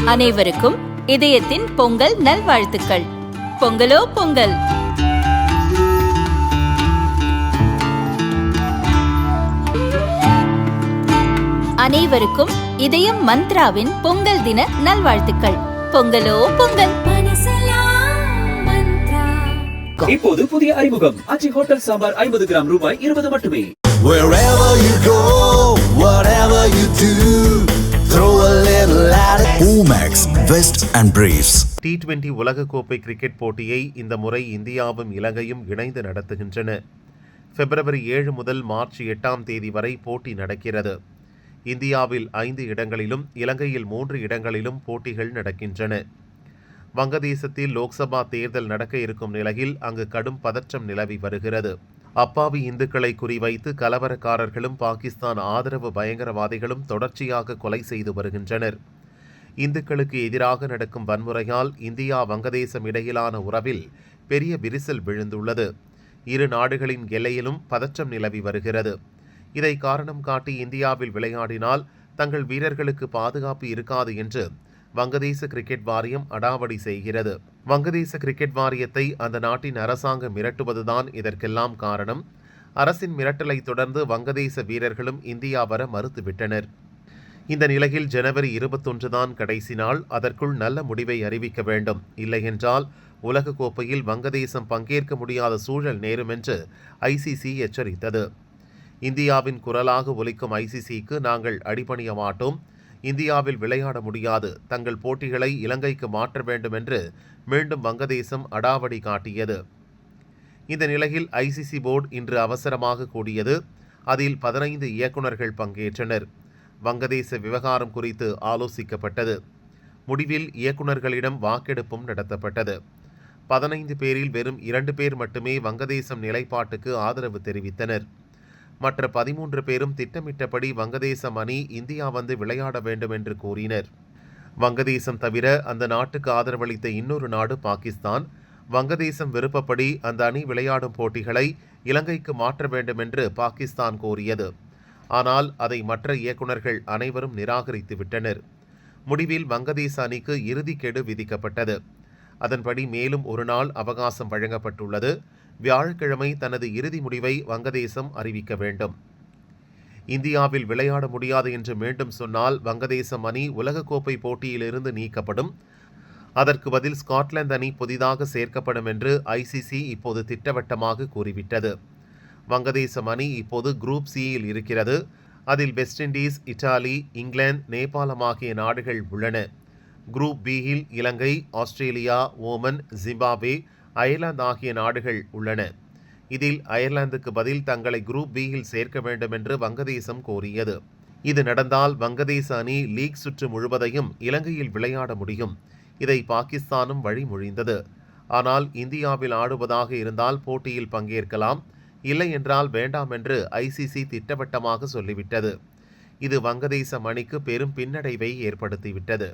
அனைவருக்கும் இதயத்தின் பொங்கல் நல்வாழ்த்துக்கள். பொங்கலோ பொங்கல். அனைவருக்கும் இதயம் மந்த்ராவின் பொங்கல் தின நல்வாழ்த்துக்கள். பொங்கலோ பொங்கல். இப்போது புதிய அறிமுகம் அச்சி ஹோட்டல் சாம்பார் 50 கிராம் ரூபாய் 20 மட்டுமே. Wherever you go, whatever you do, throw a little at it. Omax, Vest and Briefs. T20 உலகக்கோப்பை கிரிக்கெட் போட்டியை இந்த முறை இந்தியாவும் இலங்கையும் இணைந்து நடத்துகின்றன. பிப்ரவரி 7 முதல் மார்ச் 8ஆம் தேதி வரை போட்டி நடக்கிறது. இந்தியாவில் 5 இடங்களிலும் இலங்கையில் 3 இடங்களிலும் போட்டிகள் நடக்கின்றன. வங்கதேசத்தில் லோக்சபா தேர்தல் நடக்க இருக்கும் நிலையில் அங்கு கடும் பதற்றம் நிலவி வருகிறது. அப்பாவி இந்துக்களை குறிவைத்து கலவரக்காரர்களும் பாகிஸ்தான் ஆதரவு பயங்கரவாதிகளும் தொடர்ச்சியாக கொலை செய்து வருகின்றனர். இந்துக்களுக்கு எதிராக நடக்கும் வன்முறையால் இந்தியா வங்கதேசம் இடையிலான உறவில் பெரிய விரிசல் விழுந்துள்ளது. இரு நாடுகளின் எல்லையிலும் பதற்றம் நிலவி வருகிறது. இதை காரணம் காட்டி இந்தியாவில் விளையாடினால் தங்கள் வீரர்களுக்கு பாதுகாப்பு இருக்காது என்று வங்கதேச கிரிக்கெட் வாரியம் அடாவடி செய்கிறது. வங்கதேச கிரிக்கெட் வாரியத்தை அந்த நாட்டின் அரசாங்கம் மிரட்டுவதுதான் இதற்கெல்லாம் காரணம். அரசின் மிரட்டலை தொடர்ந்து வங்கதேச வீரர்களும் இந்தியா வர மறுத்துவிட்டனர். இந்த நிலையில் ஜனவரி 21 தான் கடைசி நாள். அதற்குள் நல்ல முடிவை அறிவிக்க வேண்டும். இல்லையென்றால் உலகக்கோப்பையில் வங்கதேசம் பங்கேற்க முடியாத சூழல் நேரும் என்று ஐசிசி எச்சரித்தது. இந்தியாவின் குரலாக ஒலிக்கும் ஐசிசிக்கு நாங்கள் அடிபணிய மாட்டோம், இந்தியாவில் விளையாட முடியாது, தங்கள் போட்டிகளை இலங்கைக்கு மாற்ற வேண்டும் என்று மீண்டும் வங்கதேசம் அடாவடி காட்டியது. இந்த நிலையில் ஐசிசி போர்டு இன்று அவசரமாக கூடியது. அதில் 15 இயக்குநர்கள் பங்கேற்றனர். வங்கதேச விவகாரம் குறித்து ஆலோசிக்கப்பட்டது. முடிவில் இயக்குநர்களிடம் வாக்கெடுப்பும் நடத்தப்பட்டது. 15 பேரில் வெறும் 2 பேர் மட்டுமே வங்கதேசம் நிலைப்பாட்டுக்கு ஆதரவு தெரிவித்தனர். மற்ற 13 பேரும் திட்டமிட்டபடி வங்கதேசம் அணி இந்தியா வந்து விளையாட வேண்டும் என்று கூறினர். வங்கதேசம் தவிர அந்த நாட்டுக்கு ஆதரவளித்த இன்னொரு நாடு பாகிஸ்தான். வங்கதேசம் விருப்பப்படி அந்த அணி விளையாடும் போட்டிகளை இலங்கைக்கு மாற்ற வேண்டும் என்று பாகிஸ்தான் கோரியது. ஆனால் அதை மற்ற இயக்குநர்கள் அனைவரும் நிராகரித்து விட்டனர். முடிவில் வங்கதேச அணிக்கு இறுதி கெடு விதிக்கப்பட்டது. அதன்படி மேலும் ஒரு நாள் அவகாசம் வழங்கப்பட்டுள்ளது. வியாழக்கிழமை தனது இறுதி முடிவை வங்கதேசம் அறிவிக்க வேண்டும். இந்தியாவில் விளையாட முடியாது என்று மீண்டும் சொன்னால் வங்கதேசம் அணி உலகக்கோப்பை போட்டியிலிருந்து நீக்கப்படும். அதற்கு பதில் ஸ்காட்லாந்து அணி புதிதாக சேர்க்கப்படும் என்று ஐசிசி இப்போது திட்டவட்டமாக கூறிவிட்டது. வங்கதேசம் அணி இப்போது குரூப் சியில் இருக்கிறது. அதில் வெஸ்ட் இண்டீஸ், இத்தாலி, இங்கிலாந்து, நேபாளம் ஆகிய நாடுகள் உள்ளன. குரூப் பியில் இலங்கை, ஆஸ்திரேலியா, ஓமன், ஜிம்பாப்வே, அயர்லாந்து ஆகிய நாடுகள் உள்ளன. இதில் அயர்லாந்துக்கு பதில் தங்களை குரூப் பியில் சேர்க்க வேண்டும் என்று வங்கதேசம் கோரியது. இது நடந்தால் வங்கதேச அணி லீக் சுற்று முழுவதையும் இலங்கையில் விளையாட முடியும். இதை பாகிஸ்தானும் வழிமொழிந்தது. ஆனால் இந்தியாவில் ஆடுவதாக இருந்தால் போட்டியில் பங்கேற்கலாம், இல்லை என்றால் வேண்டாம் என்று ஐசிசி திட்டவட்டமாக சொல்லிவிட்டது. இது வங்கதேசம் அணிக்கு பெரும் பின்னடைவை ஏற்படுத்திவிட்டது.